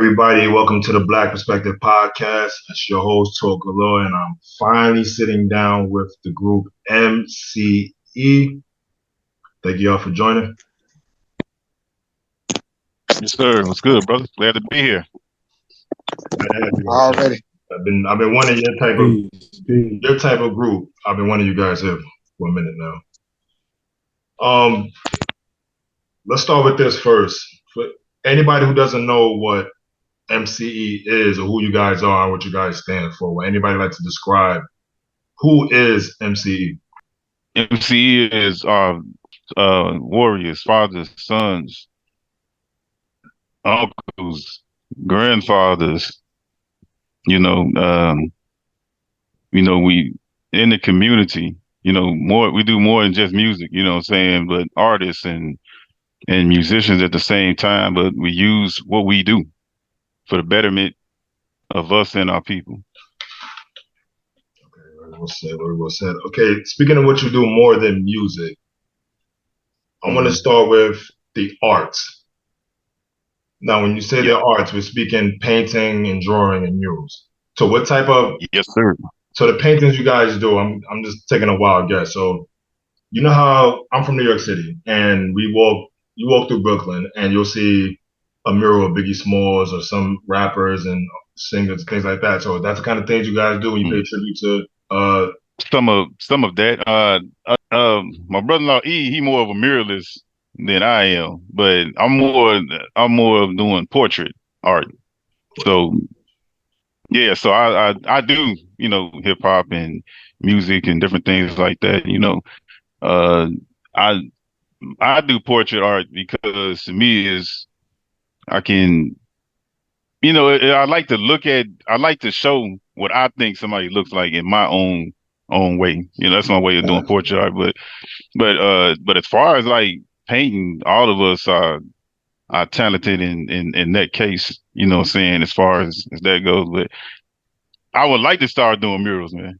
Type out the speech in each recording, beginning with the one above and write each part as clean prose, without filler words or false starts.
everybody. Welcome to the Black Perspective Podcast. It's your host, Talk Galore, and I'm finally sitting down with the group MCE. Thank you all for joining. Yes, sir. What's good, brother? Glad to be here. Already. I've been wanting your type of group. I've been wanting you guys here for a minute now. Let's start with this first. For anybody who doesn't know what MCE is or who you guys are and what you guys stand for, would anybody like to describe who is MCE? MCE is warriors, fathers, sons, uncles, grandfathers. We in the community. We do more than just music. You know what I'm saying? But artists and musicians at the same time. But we use what we do for the betterment of us and our people. Okay, very well said. Okay, speaking of what you do more than music, I want to start with the arts. Now, when you say the arts, we're speaking painting and drawing and murals. So what type of... Yes, sir. So the paintings you guys do, I'm just taking a wild guess. So you know how I'm from New York City, and you walk through Brooklyn, and you'll see a mural of Biggie Smalls or some rappers and singers, things like that. So that's the kind of things you guys do when you pay tribute to some of that. My brother-in-law he more of a muralist than I am, but I'm more of doing portrait art. So yeah, so I do hip hop and music and different things like that. I do portrait art because to me I can, I like to show what I think somebody looks like in my own way. That's my way of doing portrait art. But as far as like painting, all of us are talented in that case, what I'm saying, as far as that goes. But I would like to start doing murals, man.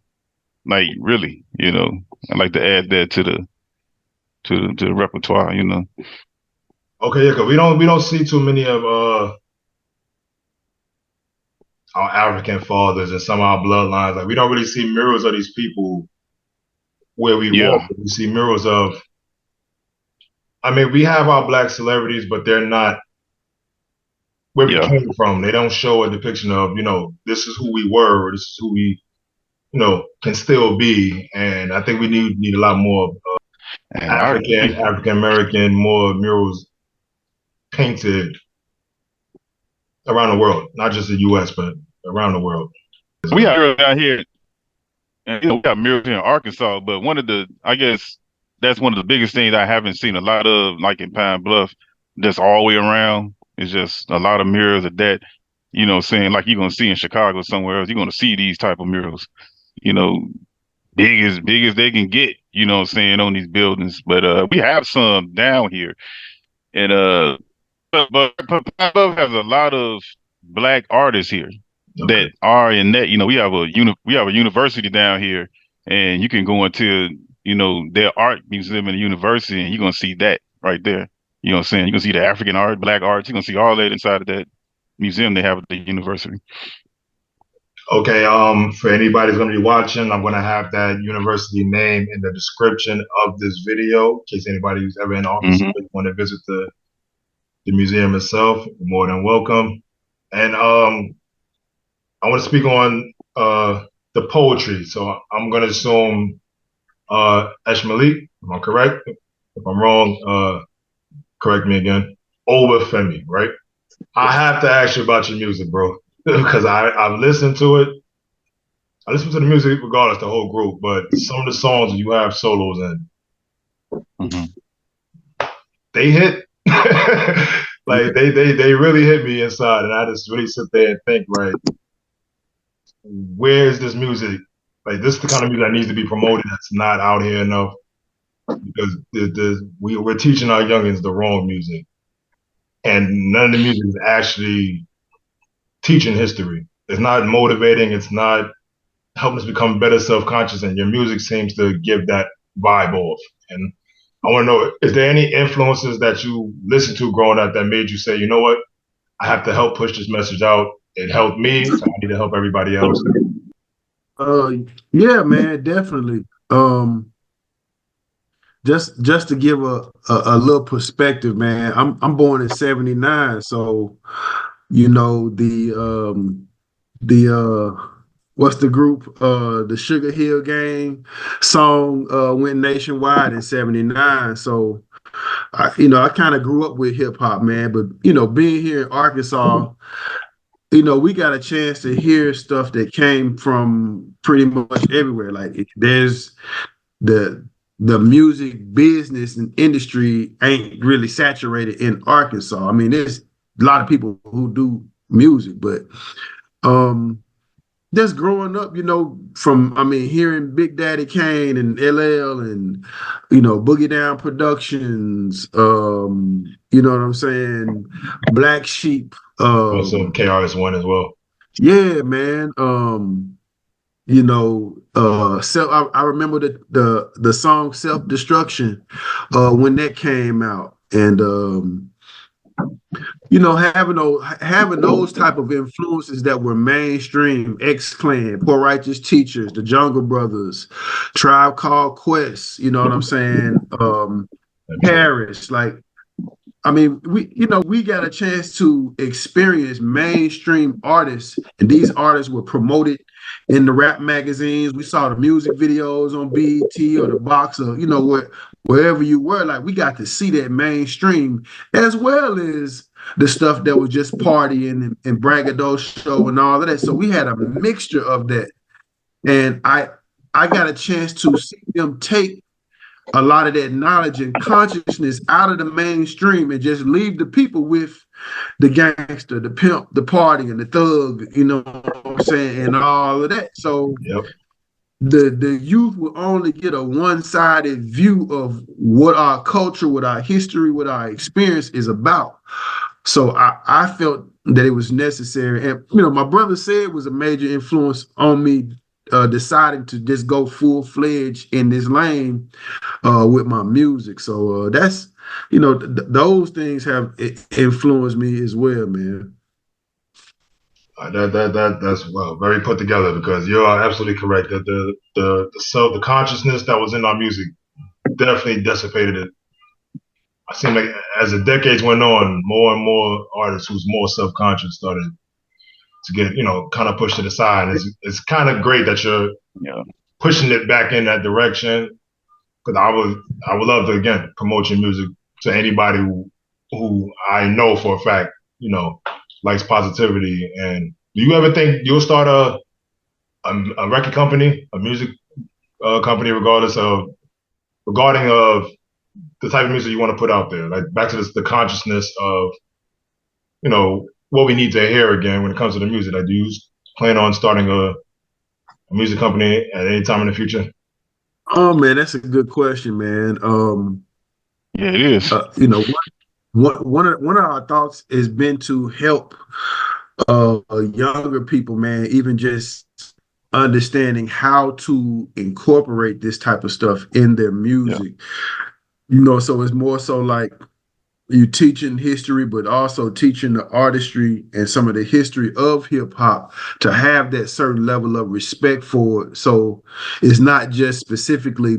Like really, I'd like to add that to the repertoire, Okay, yeah, because we don't see too many of our African fathers and some of our bloodlines. Like we don't really see murals of these people where we walk. We see murals of, we have our Black celebrities, but they're not where we came from. They don't show a depiction of, this is who we were, or this is who we, can still be. And I think we need a lot more African American, more murals painted around the world, not just the U.S., but around the world. We have murals out here, and we got murals here in Arkansas. But I guess that's one of the biggest things I haven't seen a lot of, like in Pine Bluff, that's all the way around. It's just a lot of murals of that, saying like you're gonna see in Chicago somewhere else. You're gonna see these type of murals, big as they can get, on these buildings. But we have some down here, and but Pine Bluff has a lot of Black artists here that are in that. We have a university down here, and you can go into their art museum in the university, and you're gonna see that right there. You know what I'm saying? You can see the African art, Black arts. You're gonna see all that inside of that museum they have at the university. Okay, for anybody who's gonna be watching, I'm gonna have that university name in the description of this video in case anybody who's ever in Arkansas want to visit the museum itself. You're more than welcome. And I want to speak on the poetry. So I'm gonna assume Esh Malik, am I correct? If I'm wrong, correct me again. Femi, right? I have to ask you about your music, bro, because I've listened to it. I listen to the music regardless, the whole group, but some of the songs you have solos in, they hit. Like they really hit me inside, and I just really sit there and think, right, where is this music? Like this is the kind of music that needs to be promoted. That's not out here enough. Because we're teaching our youngins the wrong music, and none of the music is actually teaching history. It's not motivating. It's not helping us become better self-conscious, and your music seems to give that vibe off. And I want to know, is there any influences that you listened to growing up that made you say, you know what, I have to help push this message out. It helped me, so I need to help everybody else. Yeah, man, definitely. Just to give a little perspective, man. I'm born in '79, so you know the what's the group? The Sugar Hill Gang song went nationwide in '79. So I kind of grew up with hip hop, man. But being here in Arkansas, we got a chance to hear stuff that came from pretty much everywhere. Like there's the the music business and industry ain't really saturated in Arkansas. I mean, there's a lot of people who do music, but um just growing up, from hearing Big Daddy Kane and LL and Boogie Down Productions, you know what I'm saying, Black Sheep, Also, KRS-One as well. yeah, man. I remember the song Self Destruction when that came out, and having those type of influences that were mainstream, X-Clan, Poor Righteous Teachers, the Jungle Brothers, Tribe Called Quest, you know what I'm saying? Harris, like, I mean, we got a chance to experience mainstream artists, and these artists were promoted in the rap magazines. We saw the music videos on BET or the box, or wherever you were. Like, we got to see that mainstream, as well as the stuff that was just partying and braggadocio and all of that. So we had a mixture of that, and I got a chance to see them take a lot of that knowledge and consciousness out of the mainstream and just leave the people with the gangster, the pimp, the party, and the thug, you know what I'm saying, and all of that. So Yep. the youth will only get a one-sided view of what our culture, what our history, what our experience is about. So I felt that it was necessary. And my brother said it was a major influence on me deciding to just go full-fledged in this lane with my music. So that's those things have influenced me as well, man. That's well very put together, because you are absolutely correct that the consciousness that was in our music definitely dissipated it. I seem like as the decades went on, more and more artists who's more self-conscious started to get kind of pushed to the side. It's kind of great that you're pushing it back in that direction, because I would love to again promote your music to anybody who I know for a fact likes positivity. And do you ever think you'll start a record company, a music company, regarding of the type of music you want to put out there? Like, back to the consciousness of what we need to hear again when it comes to the music. Like, do you plan on starting a music company at any time in the future? Oh man, that's a good question, man. Yeah, it is. One of our thoughts has been to help younger people, man, even just understanding how to incorporate this type of stuff in their music. So it's more so like you teaching history, but also teaching the artistry and some of the history of hip hop to have that certain level of respect for it. So it's not just specifically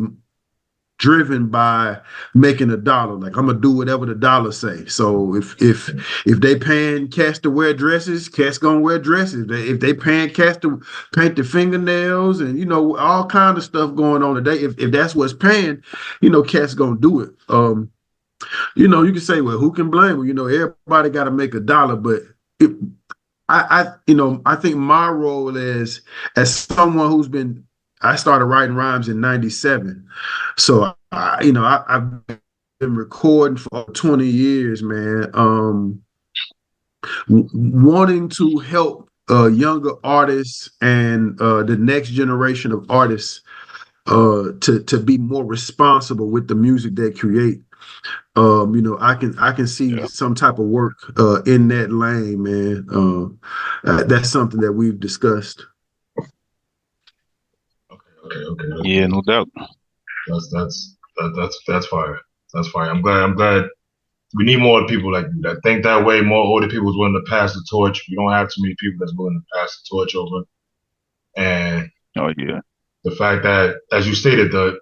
driven by making a dollar. Like, I'm gonna do whatever the dollar say. So if they paying cats to wear dresses, cats gonna wear dresses. If they paying cats to paint the fingernails and all kind of stuff going on today, if that's what's paying, cats gonna do it. You can say, well, who can blame them? Everybody got to make a dollar, but I think my role as someone I started writing rhymes in '97, so I've been recording for 20 years, man. Wanting to help younger artists and the next generation of artists to be more responsible with the music they create. I can see some type of work in that lane, man. That's something that we've discussed. Okay. Yeah, no doubt. That's fire. That's fire. I'm glad We need more people like you that think that way. More older people is willing to pass the torch. We don't have too many people that's willing to pass the torch over. And Oh yeah. the fact that, as you stated, the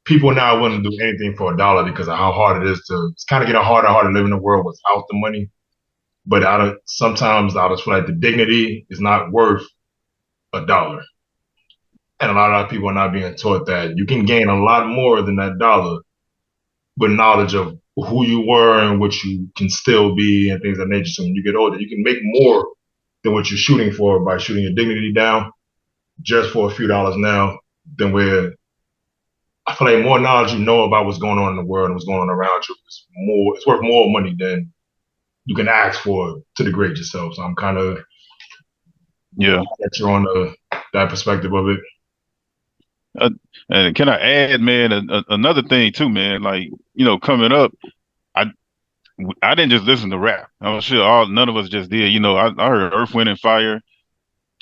people now are willing to do anything for $1 because of how hard it is to. It's kind of getting harder and harder to live in a world without the money. But sometimes I just feel like the dignity is not worth $1. And a lot of people are not being taught that you can gain a lot more than that dollar with knowledge of who you were and what you can still be and things of that nature. So when you get older, you can make more than what you're shooting for by shooting your dignity down just for a few dollars now than where I feel like more knowledge you know about what's going on in the world and what's going on around you is more, it's worth more money than you can ask for to degrade yourself. So I'm kind of that you're on that perspective of it. And can I add, man, another thing too, man? Like, coming up, I didn't just listen to rap. I'm sure none of us just did. I heard Earth, Wind and Fire,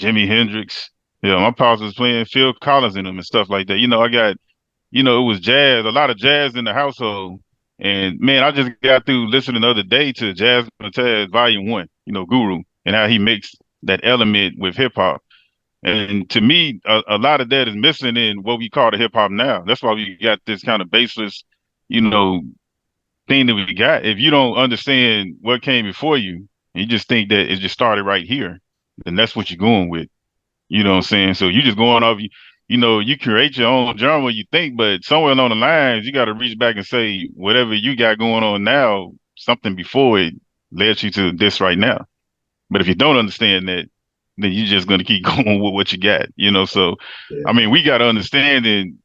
Jimi Hendrix. My pops was playing Phil Collins in them and stuff like that. I got, it was jazz, a lot of jazz in the household. And man, I just got through listening the other day to Jazz Taz Volume 1, Guru, and how he mixed that element with hip hop. And to me, a lot of that is missing in what we call the hip hop now. That's why we got this kind of baseless, thing that we got. If you don't understand what came before you, and you just think that it just started right here, then that's what you're going with. You know what I'm saying? So you just going off, you create your own genre, you think, but somewhere along the lines, you got to reach back and say, whatever you got going on now, something before it led you to this right now. But if you don't understand that, then you're just going to keep going with what you got, So, I mean, we got to understand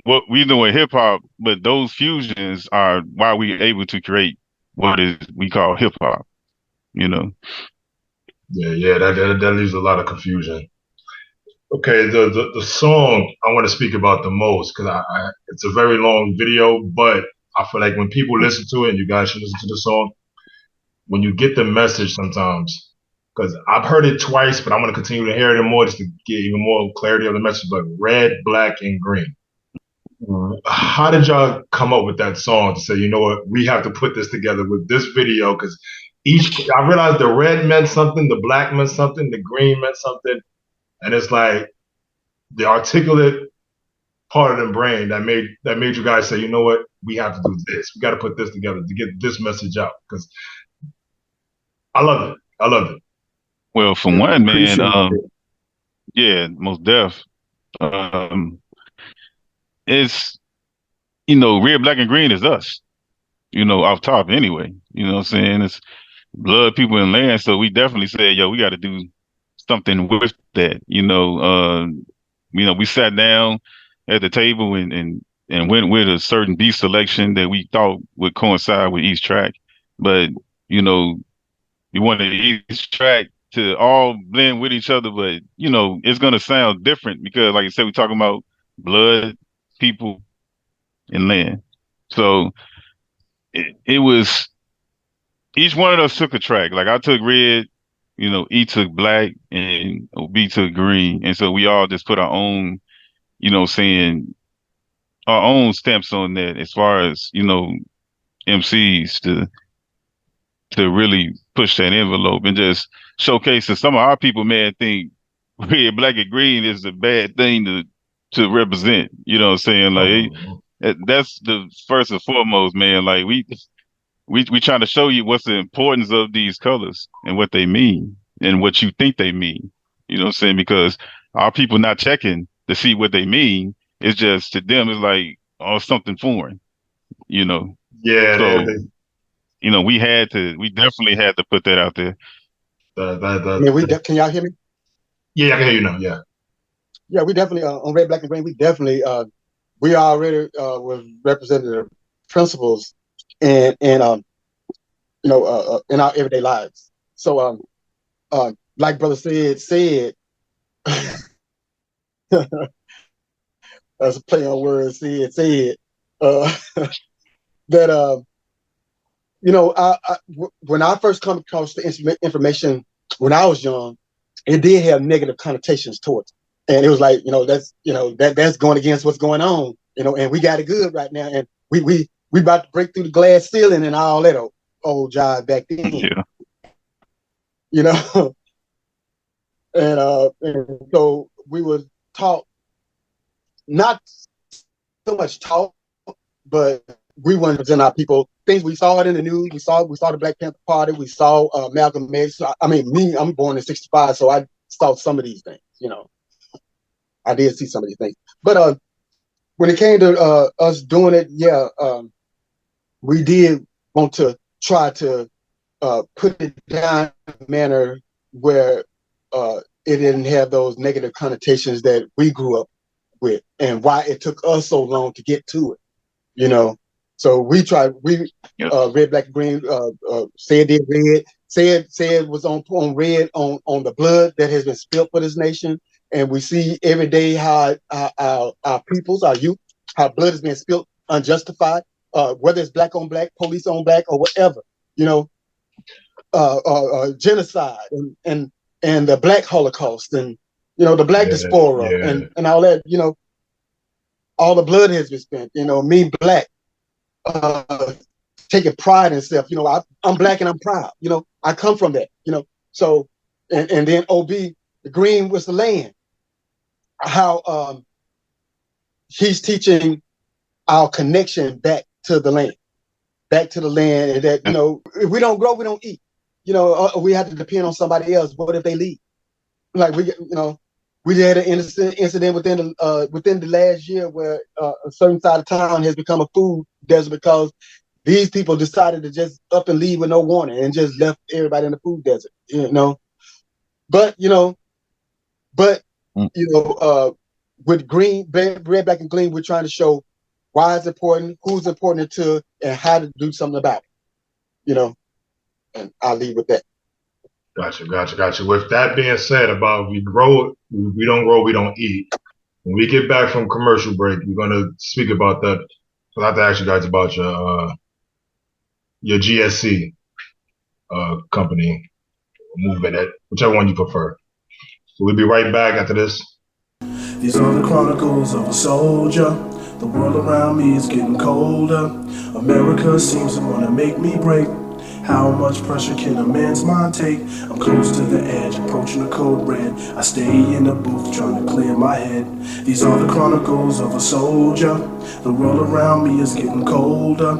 what we do in hip hop, but those fusions are why we're able to create what we call hip hop, Yeah, that leaves a lot of confusion. Okay, the song I want to speak about the most because it's a very long video, but I feel like when people listen to it, and you guys should listen to the song, when you get the message sometimes, because I've heard it twice, but I'm going to continue to hear it more just to get even more clarity of the message, like red, black, and green. How did y'all come up with that song to say, you know what, we have to put this together with this video? Because I realized the red meant something, the black meant something, the green meant something. And it's like the articulate part of the brain that made you guys say, you know what, we have to do this. We got to put this together to get this message out. Because I loved it. Well, for one, man, yeah, most def. It's red, black, and green is us. Off top anyway. You know what I'm saying? It's blood, people, and land. So we definitely said, yo, we got to do something with that. We sat down at the table and went with a certain beat selection that we thought would coincide with each track. But we wanted each track to all blend with each other, but it's gonna sound different because, like I said, we're talking about blood, people, and land. So it was each one of us took a track. Like I took red, E took black, and B took green, and so we all just put our own, saying our own stamps on that as far as MCs to really push that envelope and just showcase that some of our people, man, think red, black, and green is a bad thing to represent. You know what I'm saying? Like that's the first and foremost, man. Like we trying to show you what's the importance of these colors and what they mean and what you think they mean. You know what I'm saying? Because our people not checking to see what they mean. It's just to them, it's like something foreign. Yeah. So, we definitely had to put that out there. Can y'all hear me? Yeah, I can hear you now. Yeah. Yeah, we definitely on red, black, and green. We definitely we already was representative principles in our everyday lives. So like brother said as a play on words, said that when I first come across the information when I was young, it did have negative connotations towards it. And it was like, that's going against what's going on, and we got it good right now. And we we about to break through the glass ceiling and all that old jive back then. Yeah. You know, and so we would talk, not so much talk, but we wanted to present our people things we saw it in the news. We saw the Black Panther Party. We saw Malcolm X. I mean, I'm born in '65, so I saw some of these things. You know, I did see some of these things. But when it came to us doing it, we did want to try to put it down in a manner where it didn't have those negative connotations that we grew up with, and why it took us so long to get to it. You know, so we tried. Red, Black, and Green. Said did red. Said was on red on the blood that has been spilled for this nation, and we see every day how our peoples, our youth, how blood is being spilled unjustified, whether it's black on black, police on black, or whatever. You know, genocide and the Black Holocaust, and you know, the Black diaspora, and all that. You know, all the blood has been spent. You know, me Black, taking pride in self. You know, I'm Black and I'm proud. You know, I come from that. You know, so and then OB, the green was the land. How he's teaching our connection back to the land, and that, you know, if we don't grow, we don't eat. You know, we have to depend on somebody else. What if they leave? Like we had an incident within the last year where a certain side of town has become a food desert because these people decided to just up and leave with no warning and just left everybody in the food desert. You know, but with green, red, black, and green, we're trying to show why it's important, who's important to, and how to do something about it. You know, and I'll leave with that. Gotcha. With that being said, about we don't grow, we don't eat. When we get back from commercial break, we're gonna speak about that. I'll have to ask you guys about your GSC company movement, whichever one you prefer. So we'll be right back after this. These are the chronicles of a soldier. The world around me is getting colder. America seems to want to make me break. How much pressure can a man's mind take? I'm close to the edge, approaching the code red. I stay in the booth trying to clear my head. These are the chronicles of a soldier. The world around me is getting colder.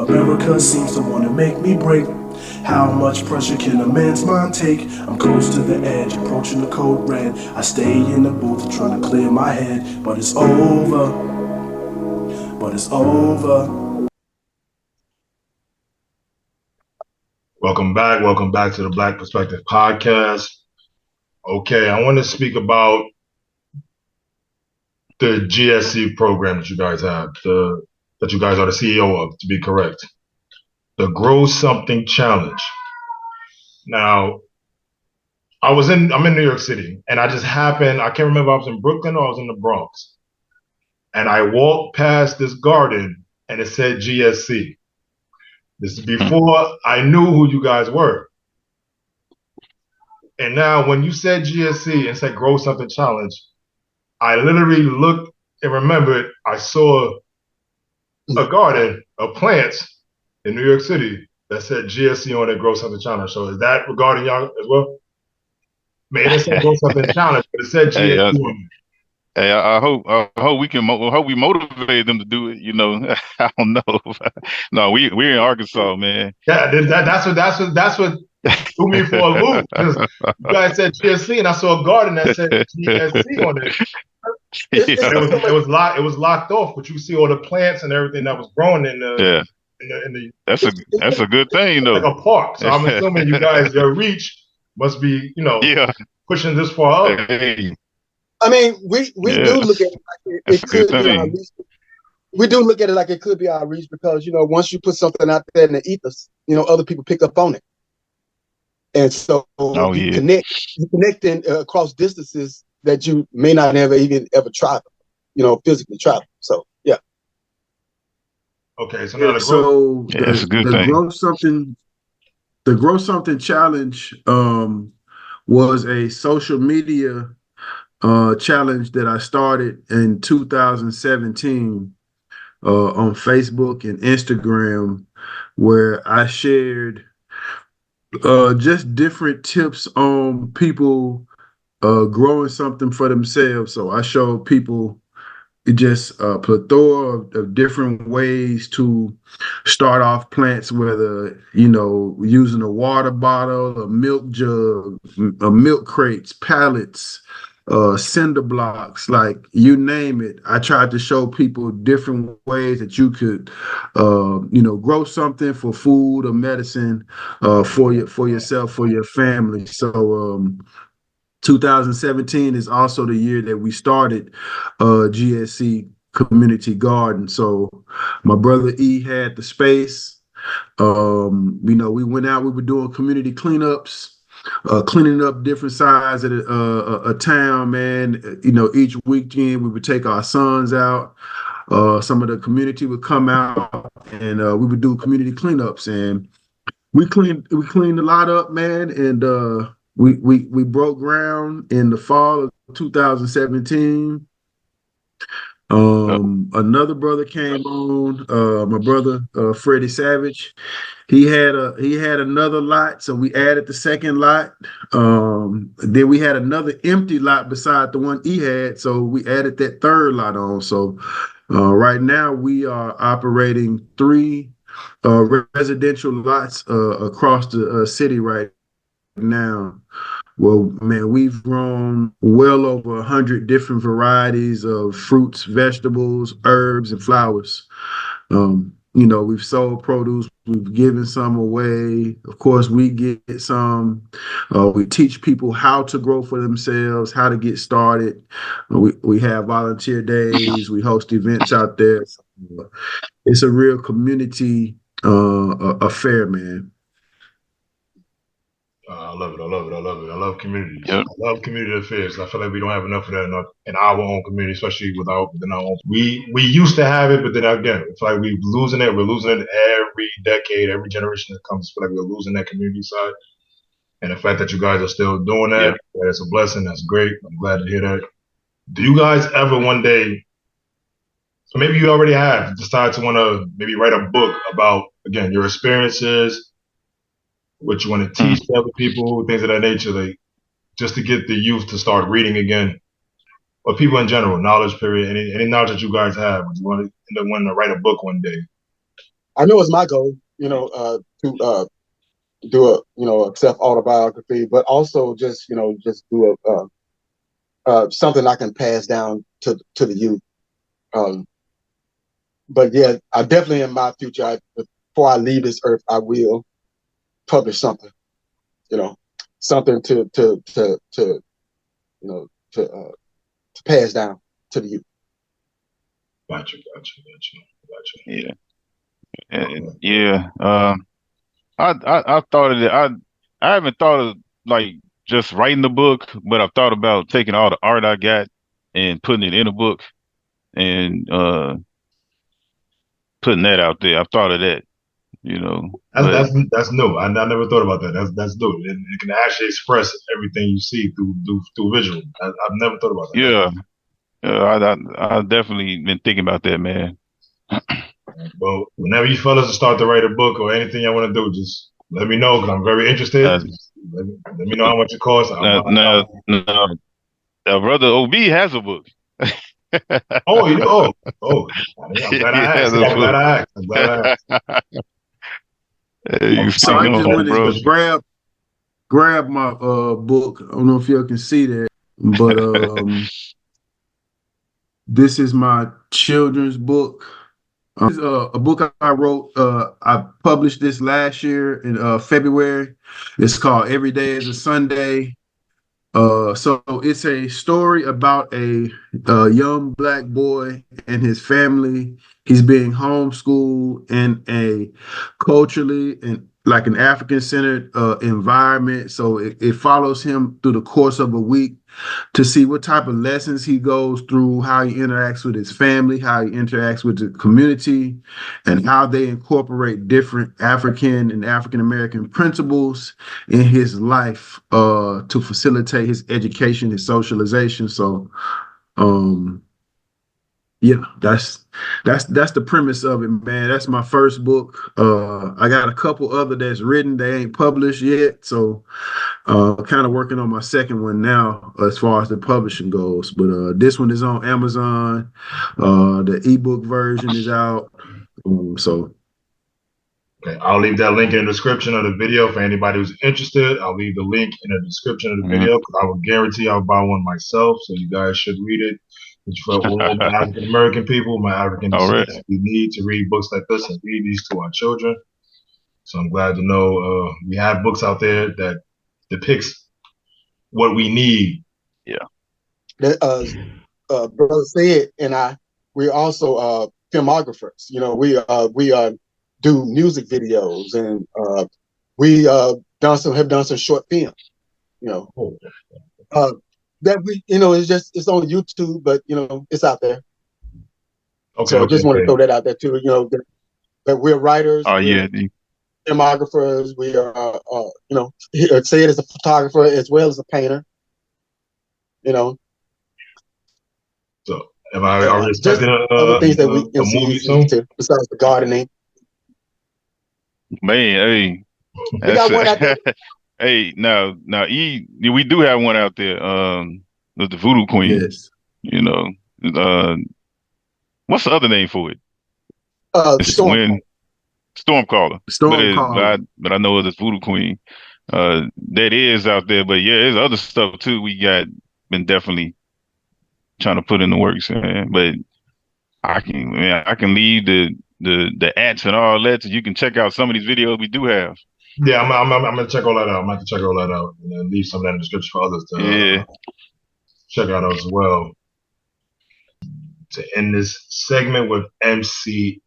America seems to want to make me break. How much pressure can a man's mind take? I'm close to the edge, approaching the code red. I stay in the booth trying to clear my head. But it's over. Welcome back to the Black Perspective Podcast. Okay, I want to speak about the GSC program that you guys have, that you guys are the CEO of, to be correct. The Grow Something Challenge. Now, I'm in New York City, and I can't remember if I was in Brooklyn or I was in the Bronx. And I walked past this garden, and it said GSC. This is before I knew who you guys were. And now when you said GSC and said Grow Something Challenge, I literally looked and remembered I saw a garden of plants in New York City that said GSC on it, Grow Something Challenge. So is that regarding y'all as well? Man, it said Grow Something Challenge, but it said GSC on it. Hey, I hope we motivate them to do it. You know, I don't know. No, we're in Arkansas, man. Yeah, that's what threw me for a loop, because you guys said GSC and I saw a garden that said GSC on it. It was locked off, but you see all the plants and everything that was growing in the. That's a good thing, though. Like a park. So I'm assuming you guys, your reach must be, pushing this far up. Hey. I mean, we do look at it like it could be our reach. We do look at it like it could be our reach because, once you put something out there in the ethos, other people pick up on it. And so you connect across distances that you may not ever travel, physically travel. So, yeah. Okay, so now that's a good thing. The Grow Something Challenge was a social media challenge that I started in 2017 on Facebook and Instagram where I shared just different tips on people growing something for themselves. So I showed people just a plethora of different ways to start off plants, whether, using a water bottle, a milk jug, a milk crates, pallets, cinder blocks, like you name it. I tried to show people different ways that you could, grow something for food or medicine, for yourself, for your family. So, 2017 is also the year that we started GSC Community Garden. So my brother E had the space. We went out, we were doing community cleanups, cleaning up different sides of a town, man. Each weekend we would take our sons out. Some of the community would come out and we would do community cleanups, and we cleaned a lot up, man, and we broke ground in the fall of 2017. Another brother came on, my brother Freddie Savage. He had another lot, so we added the second lot. Then we had another empty lot beside the one he had, so we added that third lot on. So right now we are operating three residential lots across the city right now. Well, man, we've grown well over 100 different varieties of fruits, vegetables, herbs, and flowers. We've sold produce, we've given some away. Of course, we get some. We teach people how to grow for themselves, how to get started. We have volunteer days, we host events out there. So, it's a real community affair, man. I love it. I love it. I love it. I love communities. Yep. I love community affairs. I feel like we don't have enough of that in our own community, especially within our own. We used to have it, but then again, it's like we're losing it. We're losing it every decade, every generation that comes. I feel like we're losing that community side. And the fact that you guys are still doing that, that's a blessing. That's great. I'm glad to hear that. Do you guys ever one day, so maybe you already have, decide to want to maybe write a book about, again, your experiences, what you want to teach other people, things of that nature, like just to get the youth to start reading again, or people in general, knowledge period, any knowledge that you guys have, would you want to end up wanting to write a book one day? I know it's my goal, to do a self autobiography, but also just do something I can pass down to the youth. But yeah, I definitely in my future, before I leave this earth, I will publish something, something to pass down to the youth. Gotcha. Yeah. Yeah. I thought of it. I haven't thought of like just writing the book, but I've thought about taking all the art I got and putting it in a book and putting that out there. I've thought of that, That's new. I never thought about that. That's new. It can actually express everything you see through visual. I've never thought about that. Yeah. I've definitely been thinking about that, man. Well, whenever you fellas start to write a book or anything you want to do, just let me know because I'm very interested. Let me know how much it costs. Now, brother OB has a book. Oh, you do? Oh. I'm glad I asked. Hey, So I just went to grab my book. I don't know if y'all can see that, but this is my children's book. This is a book I wrote. I published this last year in February. It's called Every Day is a Sunday. So it's a story about a young Black boy and his family. He's being homeschooled in a culturally and like an African-centered environment. So it follows him through the course of a week to see what type of lessons he goes through, how he interacts with his family, how he interacts with the community, and how they incorporate different African and African-American principles in his life to facilitate his education, his socialization. So, Yeah, that's the premise of it, man. That's my first book. I got a couple other that's written. They ain't published yet, so kind of working on my second one now as far as the publishing goes. But this one is on Amazon. The ebook version is out. So Okay, I'll leave that link in the description of the video for anybody who's interested. I'll leave the link in the description of the video because I will guarantee I'll buy one myself. So you guys should read it. It's for all my African American people, my African descendants. We need to read books like this and read these to our children. So I'm glad to know we have books out there that depicts what we need. Yeah. Brother Said and we're also filmographers. You know, we do music videos, and we have done some short film. You know, that it's on YouTube, but it's out there. Okay. So I just want to throw that out there too. You know, that we're writers. Oh yeah. Filmographers. We are, Said as a photographer as well as a painter. You know. So, am I already expecting other things that we MCE soon? Besides the gardening? Man, hey, we got one out there. Hey, now, we do have one out there. The Voodoo Queen. yes, You know, what's the other name for it? Stormcaller. Stormcaller. But I know it's Voodoo Queen. That is out there, but yeah, there's other stuff too. We been definitely trying to put in the works, man. But I can leave the ads and all that, so you can check out some of these videos we do have. Yeah, I'm gonna check all that out. I'm gonna have to check all that out and leave some of that in the description for others to check out as well. To end this segment with MCE,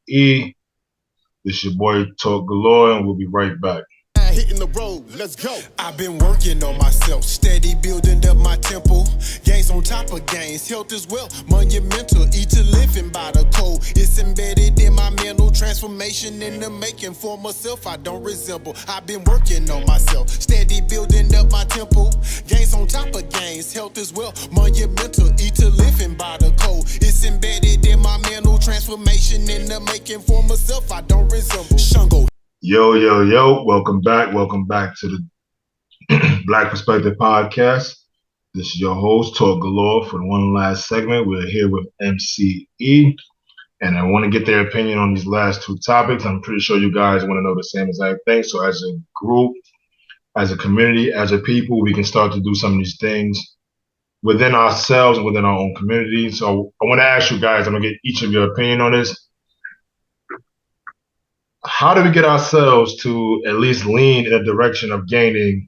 this is your boy Talk Galore, and we'll be right back. Hitting the road, let's go. I've been working on myself, steady building up my temple. Gains on top of gains, health is wealth, monumental. Eat to living by the code. It's embedded in my mental transformation in the making for myself. I don't resemble. I've been working on myself, steady building up my temple. Gains on top of gains, health is wealth, monumental. Eat to living by the code. It's embedded in my mental transformation in the making for myself. I don't resemble. Shungo. Yo, welcome back to the Black Perspective Podcast. This is your host, Talk Galore, for the one last segment. We're here with MCE, and I want to get their opinion on these last two topics. I'm pretty sure you guys want to know the same exact thing. So as a group, as a community, as a people, we can start to do some of these things within ourselves and within our own community. So I want to ask you guys, I'm going to get each of your opinion on this. How do we get ourselves to at least lean in a direction of gaining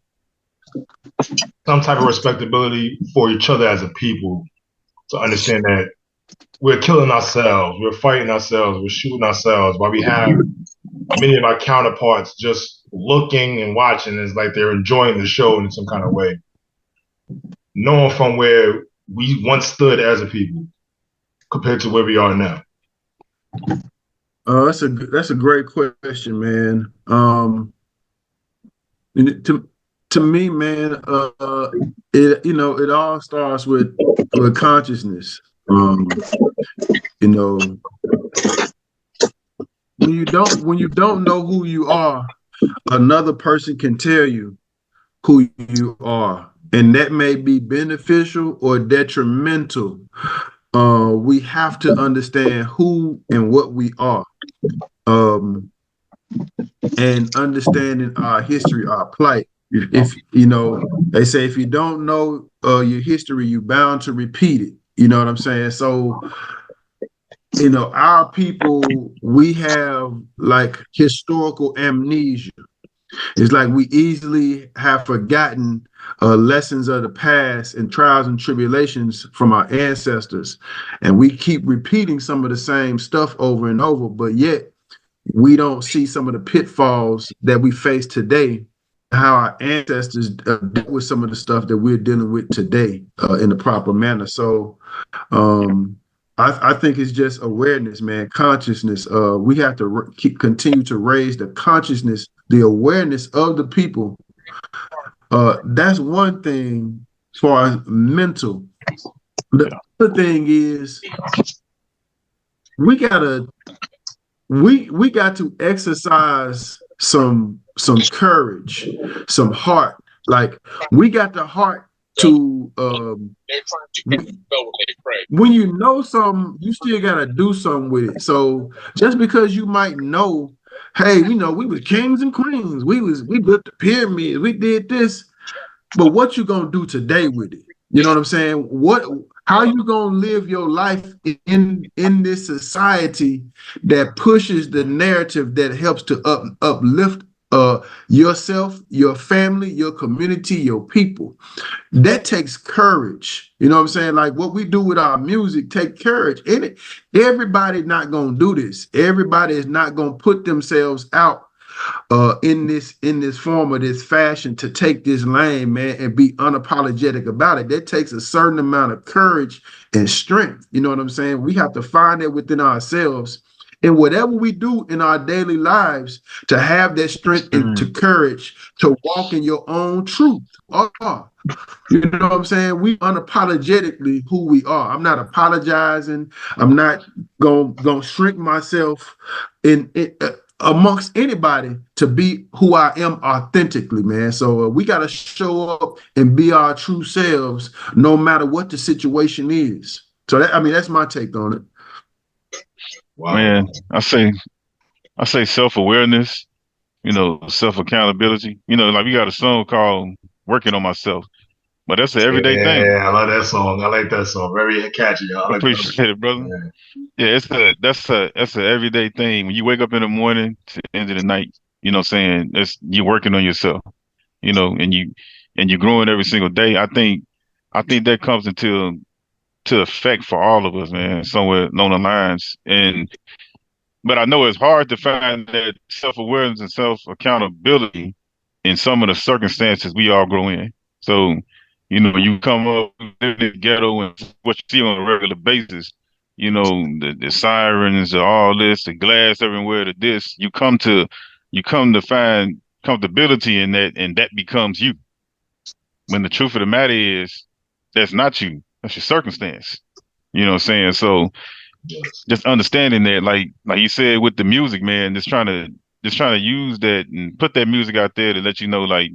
some type of respectability for each other as a people, to understand that we're killing ourselves, we're fighting ourselves, we're shooting ourselves, while we have many of our counterparts just looking and watching as like they're enjoying the show in some kind of way, knowing from where we once stood as a people compared to where we are now? that's a great question, man. To me, man, it all starts with consciousness. When you don't know who you are, another person can tell you who you are, and that may be beneficial or detrimental. We have to understand who and what we are, and understanding our history, our plight. If they say if you don't know your history, you're bound to repeat it. You know what I'm saying? So, our people, we have like historical amnesia. It's like we easily have forgotten lessons of the past and trials and tribulations from our ancestors. And we keep repeating some of the same stuff over and over, but yet we don't see some of the pitfalls that we face today, how our ancestors dealt with some of the stuff that we're dealing with today in a proper manner. So I think it's just awareness, man, consciousness. We have to continue to raise the consciousness, the awareness of the people. That's one thing as far as mental. The other thing is we gotta we got to exercise some courage, some heart. Like we got the heart to when you know something, you still gotta do something with it. So just because you might know, hey, you know, we was kings and queens, we built the pyramids, we did this, but what you gonna do today with it? You know what I'm saying? How you gonna live your life in this society that pushes the narrative that helps to uplift yourself, your family, your community, your people? That takes courage. You know what I'm saying? Like what we do with our music take courage. And everybody not gonna do this. Everybody is not gonna put themselves out in this form of this fashion to take this lane, man, and be unapologetic about it. That takes a certain amount of courage and strength. You know what I'm saying? We have to find it within ourselves. And whatever we do in our daily lives, to have that strength and to courage to walk in your own truth. You know what I'm saying? We unapologetically who we are. I'm not apologizing. I'm not gonna shrink myself in amongst anybody to be who I am authentically, man. So we got to show up and be our true selves, no matter what the situation is. So that's my take on it. Wow. Man, I say self-awareness, you know, self-accountability. You know, like we got a song called "Working on Myself," but that's an everyday thing. Yeah, I love that song. I like that song. Very catchy. I appreciate it, brother. Yeah, that's an everyday thing. When you wake up in the morning to the end of the night, you know what I'm saying? You're working on yourself, you know, and you're growing every single day. I think that comes into effect for all of us, man, somewhere along the lines. But I know it's hard to find that self-awareness and self-accountability in some of the circumstances we all grow in. So, you know, you come up in the ghetto and what you see on a regular basis, you know, the sirens, all this, the glass everywhere, you come to find comfortability in that, and that becomes you. When the truth of the matter is, that's not you. That's your circumstance. You know what I'm saying? So just understanding that, like you said with the music, man, just trying to use that and put that music out there to let you know, like,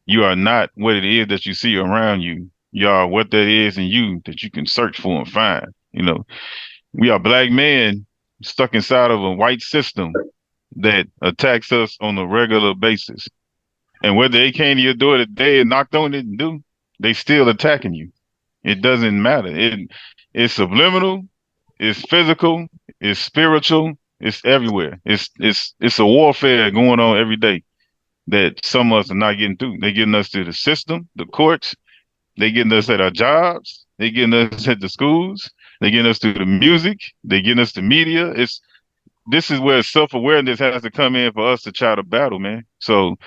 you are not what it is that you see around you. You are what that is in you that you can search for and find. You know, we are black men stuck inside of a white system that attacks us on a regular basis. And whether they came to your door today and knocked on it and do, they still attacking you. It doesn't matter. It's subliminal, it's physical, it's spiritual, it's everywhere. It's a warfare going on every day that some of us are not getting through. They're getting us through the system, the courts, they getting us at our jobs, they getting us at the schools, they getting us through the music, they getting us the media. This is where self-awareness has to come in for us to try to battle, man. So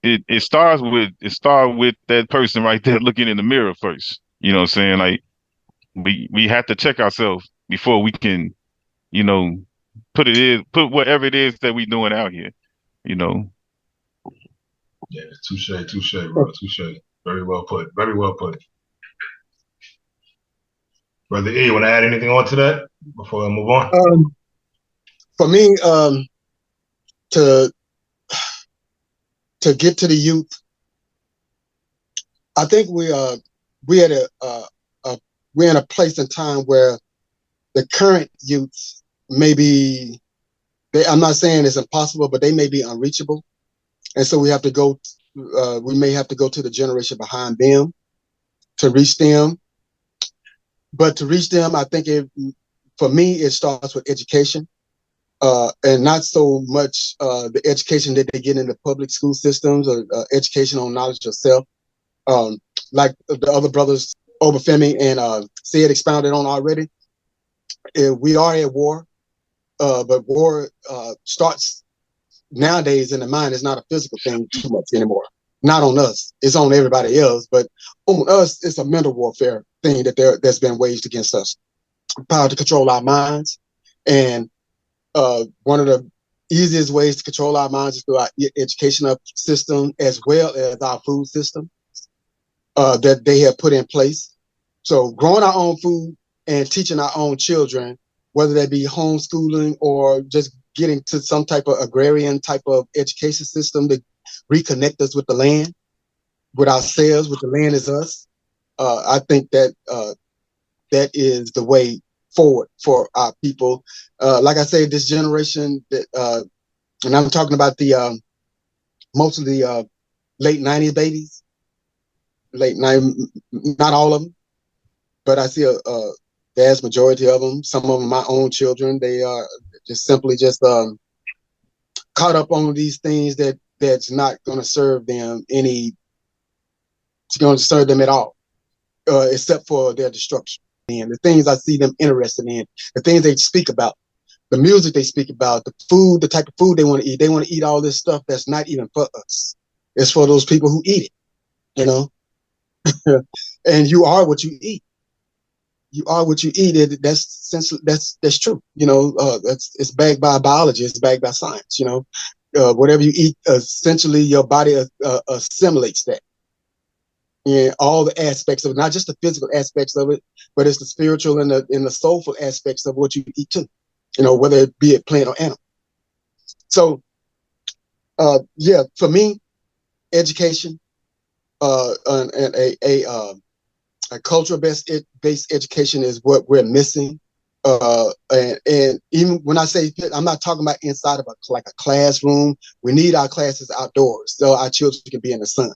it starts with that person right there looking in the mirror first. You know what I'm saying? Like we have to check ourselves before we can, you know, put whatever it is that we doing out here, you know. Yeah, touche, bro, touche. Very well put. Very well put. Brother E, you want to add anything on to that before I move on? For me, to get to the youth, I think we're in a place in time where the current youths maybe I'm not saying it's impossible, but they may be unreachable, and so we have to go. We may have to go to the generation behind them to reach them. But to reach them, I think for me, it starts with education. And not so much the education that they get in the public school systems or education on knowledge of self. Like the other brothers, Obafemi and Sid expounded on already. We are at war, but war starts nowadays in the mind. It's not a physical thing too much anymore. Not on us. It's on everybody else. But on us, it's a mental warfare thing that's been waged against us. Power to control our minds. And one of the easiest ways to control our minds is through our educational system as well as our food system that they have put in place. So growing our own food and teaching our own children whether that be homeschooling or just getting to some type of agrarian type of education system to reconnect us with the land, with ourselves, with the land is us. I think that that is the way forward for our people. Like I say, this generation that, and I'm talking about the most of the late 90s babies, late 90s, not all of them, but I see a vast majority of them. Some of them, my own children, they are just simply just caught up on these things that's not going to serve them it's going to serve them at all, except for their destruction. And the things I see them interested in, the things they speak about, the music they speak about, the food, the type of food they want to eat. They want to eat all this stuff that's not even for us. It's for those people who eat it, you know. And you are what you eat. You are what you eat. That's true. You know, it's backed by biology. It's backed by science. You know, whatever you eat, essentially your body assimilates that. Yeah, all the aspects of it, not just the physical aspects of it, but it's the spiritual and the soulful aspects of what you eat too. You know, whether it be a plant or animal. So, yeah, for me, education and a cultural-based education is what we're missing. And even when I say, I'm not talking about inside of a classroom. We need our classes outdoors so our children can be in the sun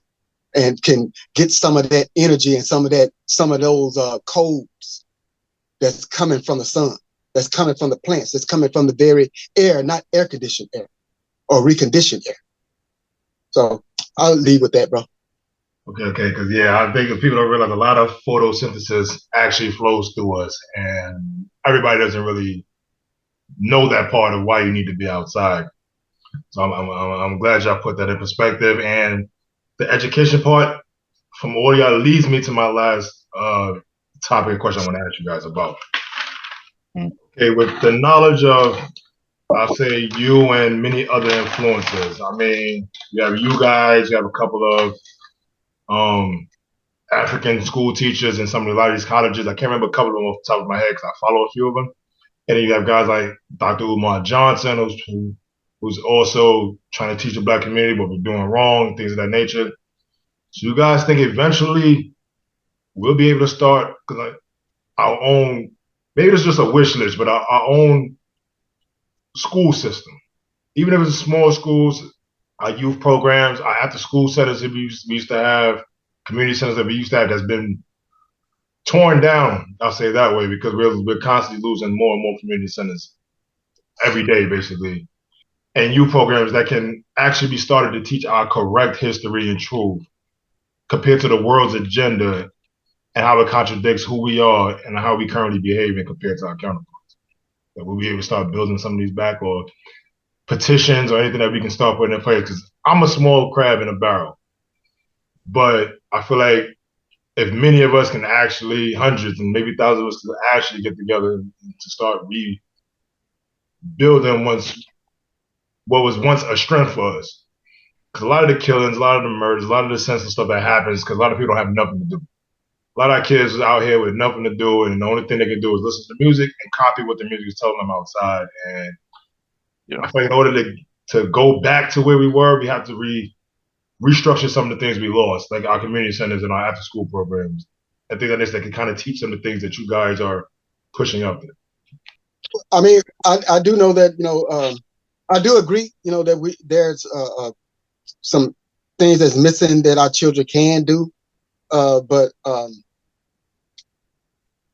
and can get some of that energy and some of those codes that's coming from the sun, that's coming from the plants, that's coming from the very air, not air-conditioned air or reconditioned air. So I'll leave with that, bro. Okay, because I think if people don't realize a lot of photosynthesis actually flows through us, and everybody doesn't really know that part of why you need to be outside. So I'm glad y'all put that in perspective. And the education part from all y'all leads me to my last topic question I want to ask you guys about. Okay, with the knowledge of, I'll say, you and many other influencers. I mean, you have you guys, you have a couple of African school teachers in a lot of these colleges. I can't remember a couple of them off the top of my head because I follow a few of them. And then you have guys like Dr. Umar Johnson, who's also trying to teach the Black community what we're doing wrong, things of that nature. So you guys think eventually we'll be able to start our own, maybe it's just a wish list, but our own school system, even if it's small schools, our youth programs, our after school centers that we used to have, community centers that we used to have that's been torn down, I'll say it that way, because we're constantly losing more and more community centers every day, basically. And youth programs that can actually be started to teach our correct history and truth compared to the world's agenda and how it contradicts who we are and how we currently behaving compared to our counterparts. That we'll be able to start building some of these back, or petitions or anything that we can start putting in place. Because I'm a small crab in a barrel. But I feel like if many of us can actually, hundreds and maybe thousands of us can actually get together to start rebuilding what was once a strength for us. Because a lot of the killings, a lot of the murders, a lot of the senseless stuff that happens, because a lot of people don't have nothing to do. A lot of our kids are out here with nothing to do, and the only thing they can do is listen to music and copy what the music is telling them outside. And I feel like in order to go back to where we were, we have to restructure some of the things we lost, like our community centers and our after-school programs. I think that can kind of teach them the things that you guys are pushing up there. I mean, I do know that, I do agree, that there's some things that's missing that our children can do. But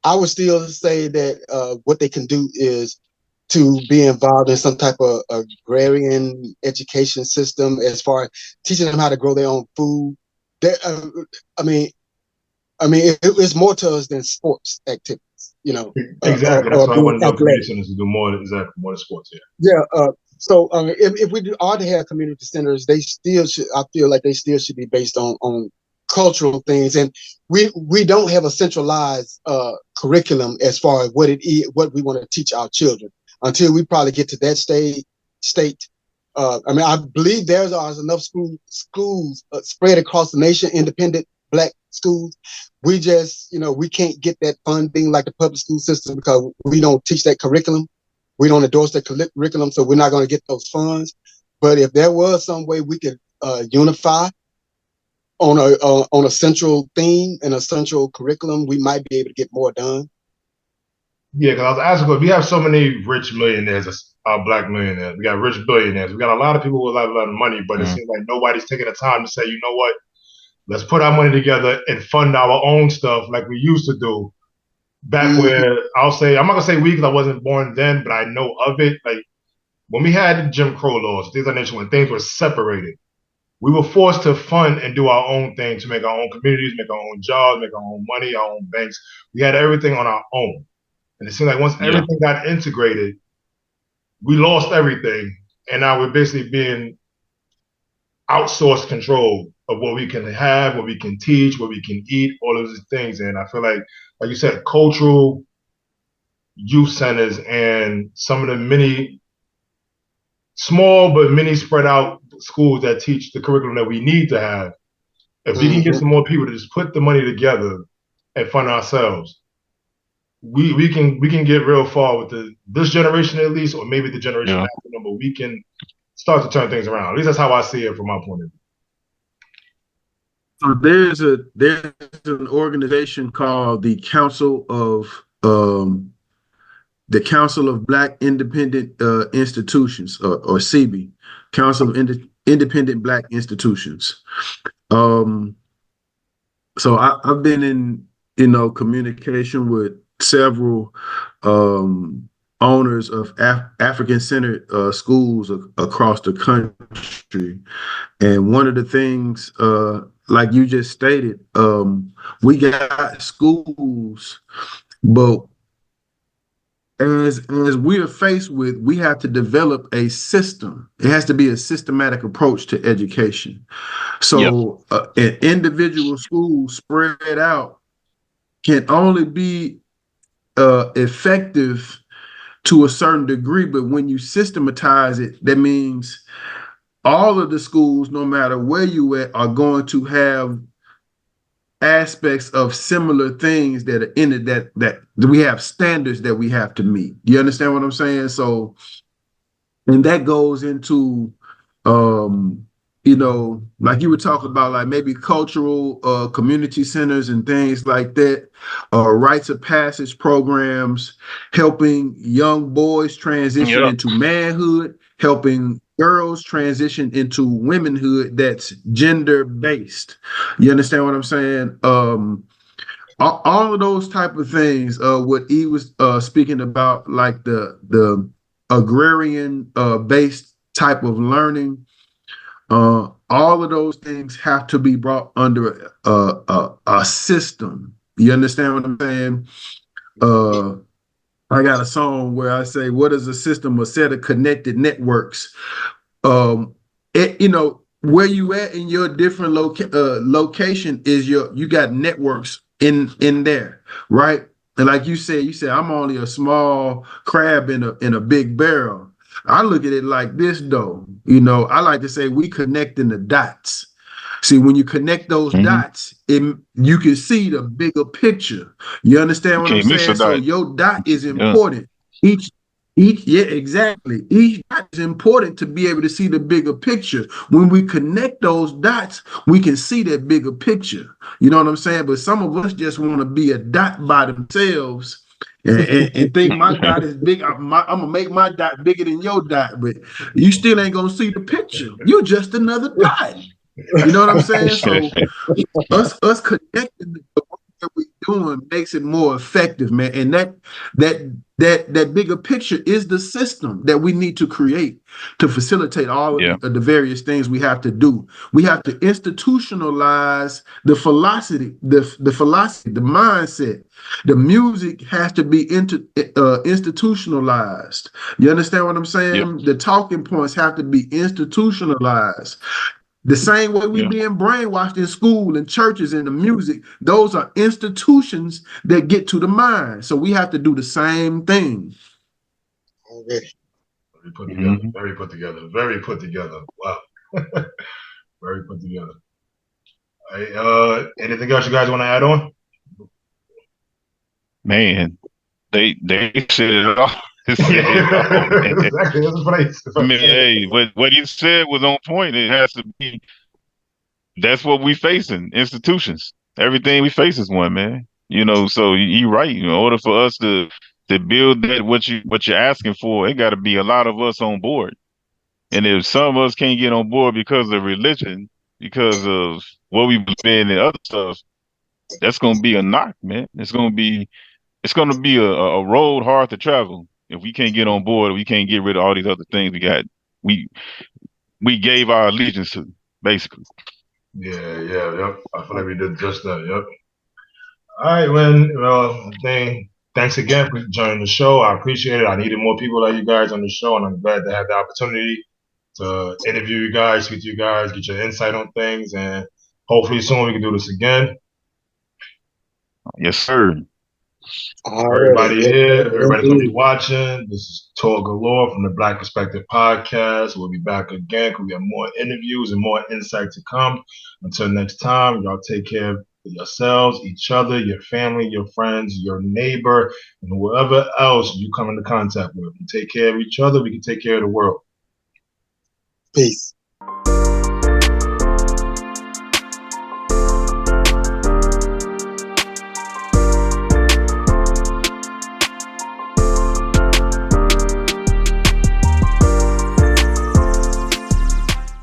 I would still say that what they can do is to be involved in some type of agrarian education system, as far as teaching them how to grow their own food. It's more to us than sports activities, Exactly. That's why I want to know community centers to do more than sports. Yeah. So if we are to have community centers, they still should. I feel like they still should be based on cultural things, and we don't have a centralized curriculum as far as what we want to teach our children until we probably get to that state. I believe there's enough schools spread across the nation, independent black schools. We just, we can't get that funding like the public school system because we don't teach that curriculum. We don't endorse that curriculum, so we're not going to get those funds. But if there was some way we could unify on a central theme and a central curriculum, we might be able to get more done. Yeah, because I was asking, we have so many rich millionaires, black millionaires. We got rich billionaires. We got a lot of people with a lot of money, but it seems like nobody's taking the time to say, you know what? Let's put our money together and fund our own stuff like we used to do. Back where I'll say, I'm not gonna say we because I wasn't born then, but I know of it. Like when we had Jim Crow laws, things like that, when things were separated, we were forced to fund and do our own thing to make our own communities, make our own jobs, make our own money, our own banks. We had everything on our own. And it seemed like once everything got integrated, we lost everything. And now we're basically being outsourced control of what we can have, what we can teach, what we can eat, all of these things. And I feel like you said, cultural youth centers and some of the many small but many spread out schools that teach the curriculum that we need to have. If we can get some more people to just put the money together and fund ourselves, we can get real far with this generation at least, or maybe the generation after them, but we can start to turn things around. At least that's how I see it from my point of view. So there's an organization called the Council of Black Independent Institutions, or CB, Council of Independent Black Institutions. So I've been in communication with several owners of African-centered schools across the country, and one of the things, like you just stated, we got schools, but as we are faced with, we have to develop a system. It has to be a systematic approach to education. So an individual school spread out can only be effective to a certain degree, but when you systematize it, that means all of the schools, no matter where you at, are going to have aspects of similar things that are in it, that we have standards that we have to meet. You understand what I'm saying? So, and that goes into like you were talking about, like maybe cultural community centers and things like that, rites of passage programs, helping young boys transition into manhood, helping girls transition into womanhood that's gender based. You understand what I'm saying? All of those type of things, what he was speaking about, like the agrarian based type of learning, all of those things have to be brought under a system. You understand what I'm saying? I got a song where I say, what is a system? A set of connected networks. Where you at in your different location is you got networks in there, right? And like you said, I'm only a small crab in a big barrel. I look at it like this, though. I like to say we connecting the dots. See, when you connect those dots, you can see the bigger picture. You understand what I'm saying? So your dot is important. Exactly. Each dot is important to be able to see the bigger picture. When we connect those dots, we can see that bigger picture. You know what I'm saying? But some of us just want to be a dot by themselves and think my dot is big. I'm gonna make my dot bigger than your dot, but you still ain't gonna see the picture. You're just another dot. You know what I'm saying? So us connecting the work that we're doing makes it more effective, man. And that bigger picture is the system that we need to create to facilitate all of the various things we have to do. We have to institutionalize the philosophy, the mindset. The music has to be institutionalized. You understand what I'm saying? The talking points have to be institutionalized. The same way we being brainwashed in school and churches and the music, those are institutions that get to the mind. So we have to do the same thing. Okay. Very put together. Very put together. Very put together. Wow. Very put together. Anything else you guys want to add on? Man, they said it all. They said it all, man. Exactly. That's what I mean, hey, what he said was on point. It has to be. That's what we facing. Institutions. Everything we face is one, man. You know, so you right. In order for us to build that what you're asking for, it got to be a lot of us on board. And if some of us can't get on board because of religion, because of what we believe in and other stuff, that's gonna be a knock, man. It's gonna be a road hard to travel if we can't get on board. We can't get rid of all these other things we we gave our allegiance to, basically. Yep. I feel like we did just that. Yep. All right, man. Well, thanks again for joining the show. I appreciate it. I needed more people like you guys on the show, and I'm glad to have the opportunity to interview you guys, speak to you guys, get your insight on things, and hopefully soon we can do this again. Yes, sir. Everybody here, everybody's gonna be watching. This is Talk Galore from the Black Perspective Podcast. We'll be back again because we have more interviews and more insight to come. Until next time, y'all take care of yourselves, each other, your family, your friends, your neighbor, and whoever else you come into contact with. We take care of each other, we can take care of the world. Peace.